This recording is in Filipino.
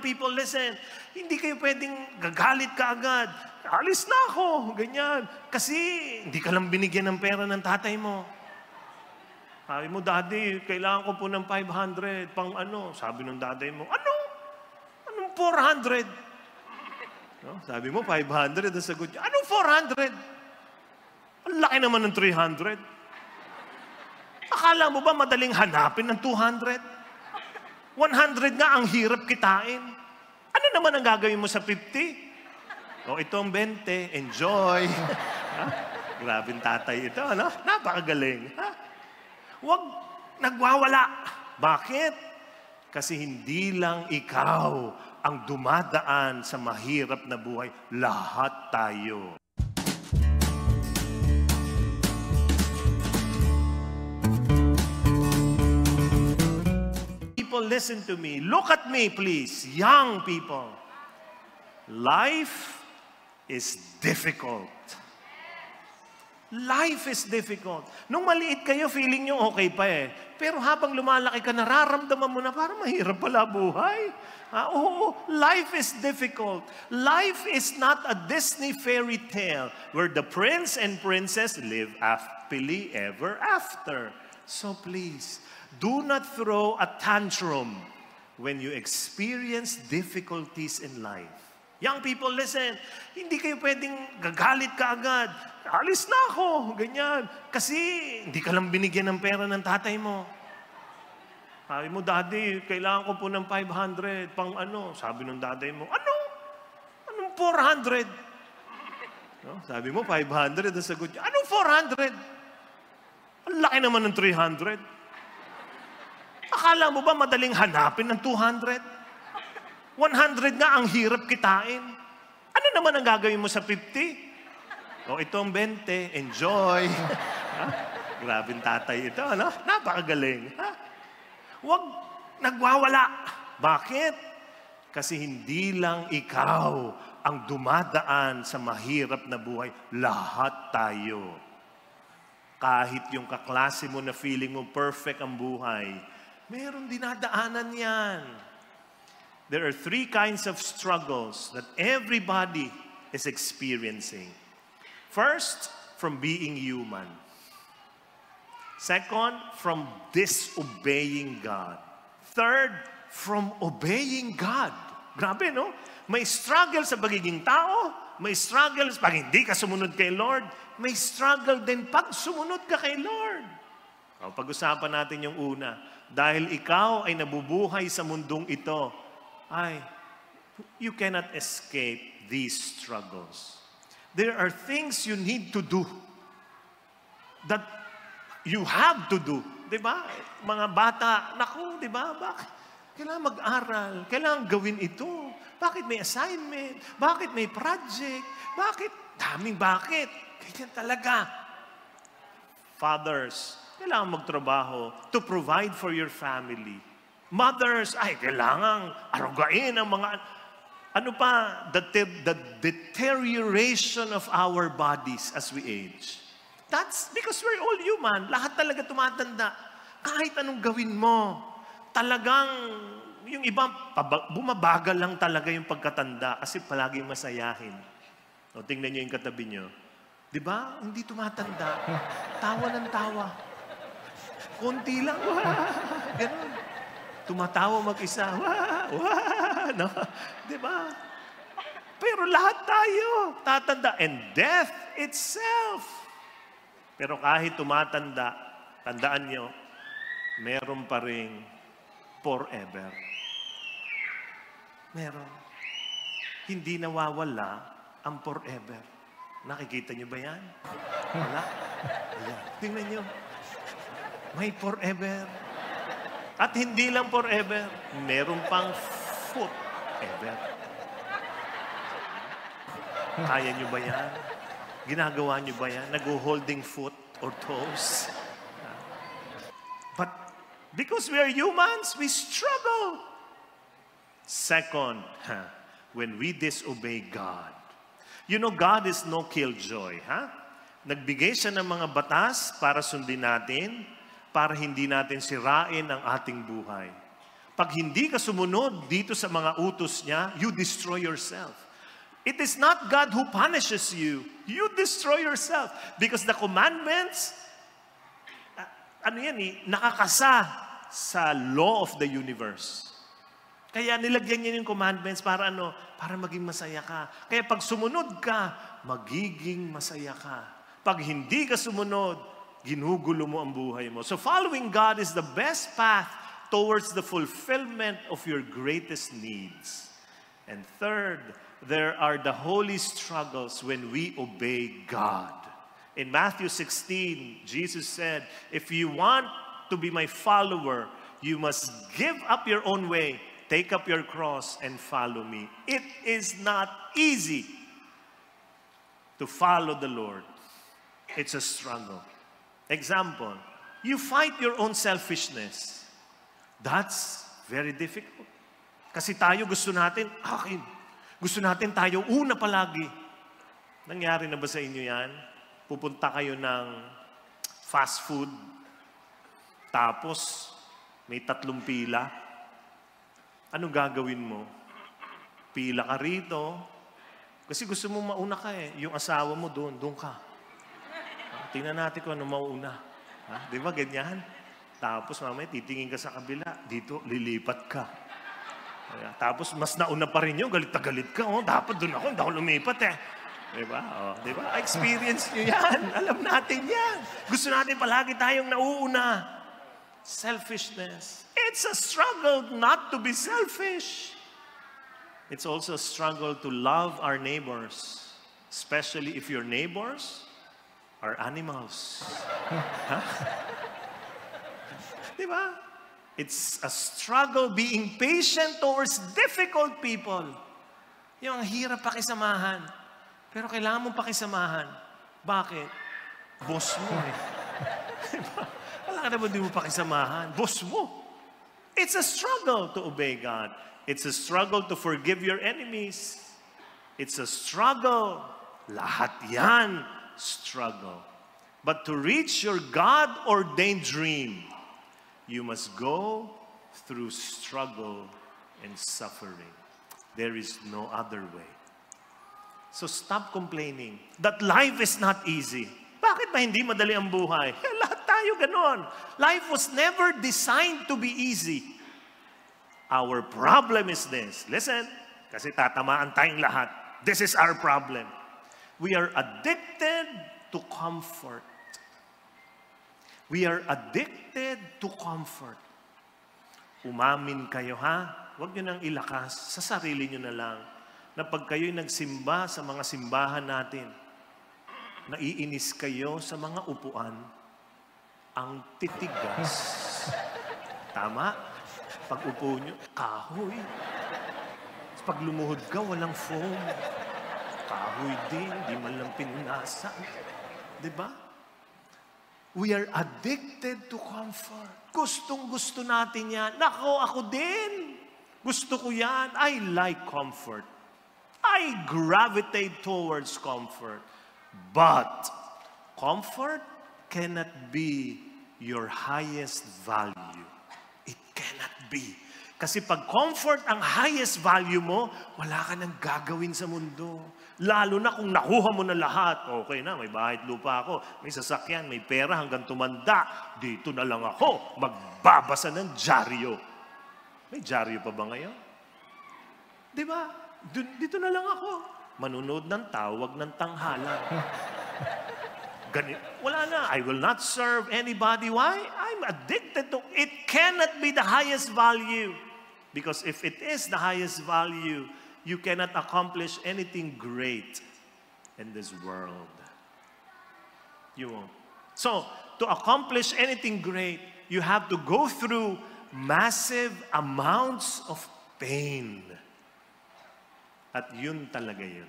people, listen. Hindi kayo pwedeng gagalit ka agad. Alis na ako, ganyan. Kasi hindi ka lang binigyan ng pera ng tatay mo. Sabi mo, Daddy, kailangan ko po ng 500. Pang ano? Sabi ng daddy mo, ano? Anong 400? No? Sabi mo, 500. Ang sagot niya, anong 400? Ang laki naman ng 300. Akala mo ba madaling hanapin ng 200? 100 nga ang hirap kitain. Ano naman ang gagawin mo sa 50? O itong 20, enjoy. Grabing tatay ito, ano? Napakagaling. Ha? Huwag nagwawala. Bakit? Kasi hindi lang ikaw ang dumadaan sa mahirap na buhay. Lahat tayo. People, listen to me. Look at me, please. Young people. Life is difficult. Life is difficult. Nung maliit kayo, feeling nyo okay pa eh. Pero habang lumalaki ka, nararamdaman mo na parang mahirap pala buhay. Oo, life is difficult. Life is not a Disney fairy tale where the prince and princess live happily ever after. So please, do not throw a tantrum when you experience difficulties in life. Young people, listen. Hindi kayo pwedeng gagalit ka agad. Alis na ako, ganyan. Kasi hindi ka lang binigyan ng pera ng tatay mo. Sabi mo, Daddy, kailangan ko po ng 500. Pang ano? Sabi ng daddy mo, ano? Anong 400? No? Sabi mo, 500. Ang sagot niya, anong 400? Ang laki naman ng 300. Akala mo ba madaling hanapin ng 200? 100 nga ang hirap kitain. Ano naman ang gagawin mo sa 50? O itong 20, enjoy. Grabing tatay ito, ano? Napakagaling. Ha? Huwag nagwawala. Bakit? Kasi hindi lang ikaw ang dumadaan sa mahirap na buhay. Lahat tayo. Kahit yung kaklase mo na feeling mo perfect ang buhay, meron dinadaanan yan. There are 3 kinds of struggles that everybody is experiencing. First, from being human. Second, from disobeying God. Third, from obeying God. Grabe, no? May struggle sa pagiging tao, may struggle pag hindi ka sumunod kay Lord, may struggle din pag sumunod ka kay Lord. O, pag-usapan natin yung una. Dahil ikaw ay nabubuhay sa mundong ito, you cannot escape these struggles. There are things you need to do that you have to do. Diba? Mga bata, naku, diba? Bakit? Kailangan mag-aral. Kailangan gawin ito. Bakit may assignment? Bakit may project? Bakit? Daming bakit. Ganyan talaga. Fathers, kailangan magtrabaho to provide for your family. Mothers, kailangan arugain ang mga, the deterioration of our bodies as we age. That's because we're all human. Lahat talaga tumatanda. Kahit anong gawin mo, talagang, yung iba, bumabagal lang talaga yung pagkatanda kasi palaging masayahin. O, tingnan nyo yung katabi nyo. Di ba? Hindi tumatanda. Tawa ng tawa. Konti lang. Ganun. Tumatawa mag-isa. No? Di ba? Pero lahat tayo tatanda. And death itself. Pero kahit tumatanda, tandaan nyo, meron pa rin forever. Meron. Hindi nawawala ang forever. Nakikita nyo ba yan? Wala? Ayan. Tingnan nyo. May forever. At hindi lang forever, meron pang forever. Kaya nyo ba yan? Ginagawa nyo ba yan? Nag-holding foot or toes? But because we are humans, we struggle. Second, when we disobey God. You know, God is no killjoy. Nagbigay siya ng mga batas para sundin natin, para hindi natin sirain ang ating buhay. Pag hindi ka sumunod dito sa mga utos niya, you destroy yourself. It is not God who punishes you. You destroy yourself. Because the commandments, nakakasa sa law of the universe. Kaya nilagyan niya yung commandments para Para maging masaya ka. Kaya pag sumunod ka, magiging masaya ka. Pag hindi ka sumunod, ginugulo mo ang buhay mo. So following God is the best path towards the fulfillment of your greatest needs. And third, there are the holy struggles when we obey God. In Matthew 16, Jesus said, if you want to be my follower, you must give up your own way, take up your cross, and follow me. It is not easy to follow the Lord. It's a struggle. Example, you fight your own selfishness. That's very difficult. Kasi tayo gusto natin, akin. Gusto natin tayo una palagi. Nangyari na ba sa inyo yan? Pupunta kayo ng fast food, tapos may 3 pila. Anong gagawin mo? Pila ka rito, kasi gusto mo mauna ka eh. Yung asawa mo doon ka. Tingnan natin kung ano mauna. Di ba ganyan? Tapos mamaya titingin ka sa kabila, dito lilipat ka. Tapos mas nauna pa rin yun, galit na galit ka. Dapat doon ako, hindi ako lumipat eh. Diba? Diba? Experience nyo yan. Alam natin yan. Gusto natin palagi tayong nauuna. Selfishness. It's a struggle not to be selfish. It's also a struggle to love our neighbors, especially if your neighbors are animals. Diba? It's a struggle being patient towards difficult people. Yung hirap pakisamahan. Pero kailangan mong pakisamahan. Bakit? Boss mo eh. Diba? Wala ka naman di mo pakisamahan. Boss mo. It's a struggle to obey God. It's a struggle to forgive your enemies. It's a struggle. Lahat yan, struggle. But to reach your God-ordained dream, you must go through struggle and suffering. There is no other way. So stop complaining that life is not easy. Bakit ba hindi madali ang buhay? Lahat tayo ganon. Life was never designed to be easy. Our problem is this. Listen, kasi tatamaan tayong lahat. This is our problem. We are addicted to comfort. We are addicted to comfort. Umamin kayo, ha? Huwag nyo nang ilakas. Sa sarili nyo na lang. Na pag kayo'y nagsimba sa mga simbahan natin, naiinis kayo sa mga upuan, ang titigas. Tama? Pag upo nyo, kahoy. Pag lumuhod ka, walang foam. Kahoy din, di man lang pinunasan. Diba? We are addicted to comfort. Gustong-gusto natin yan. Nako, ako din. Gusto ko yan. I like comfort. I gravitate towards comfort. But comfort cannot be your highest value. It cannot be. Kasi pag comfort ang highest value mo, wala ka nang gagawin sa mundo. Lalo na kung nakuha mo na lahat. Okay na, may bahay at lupa ako, may sasakyan, may pera hanggang tumanda. Dito na lang ako, magbabasa ng dyaryo. May dyaryo pa ba ngayon? Di ba? Dito na lang ako. Manunood ng tawag ng tanghalan. Wala na. I will not serve anybody. Why? I'm addicted to it. Cannot be the highest value. Because if it is the highest value, you cannot accomplish anything great in this world. You won't. So, to accomplish anything great, you have to go through massive amounts of pain. At yun talaga yun.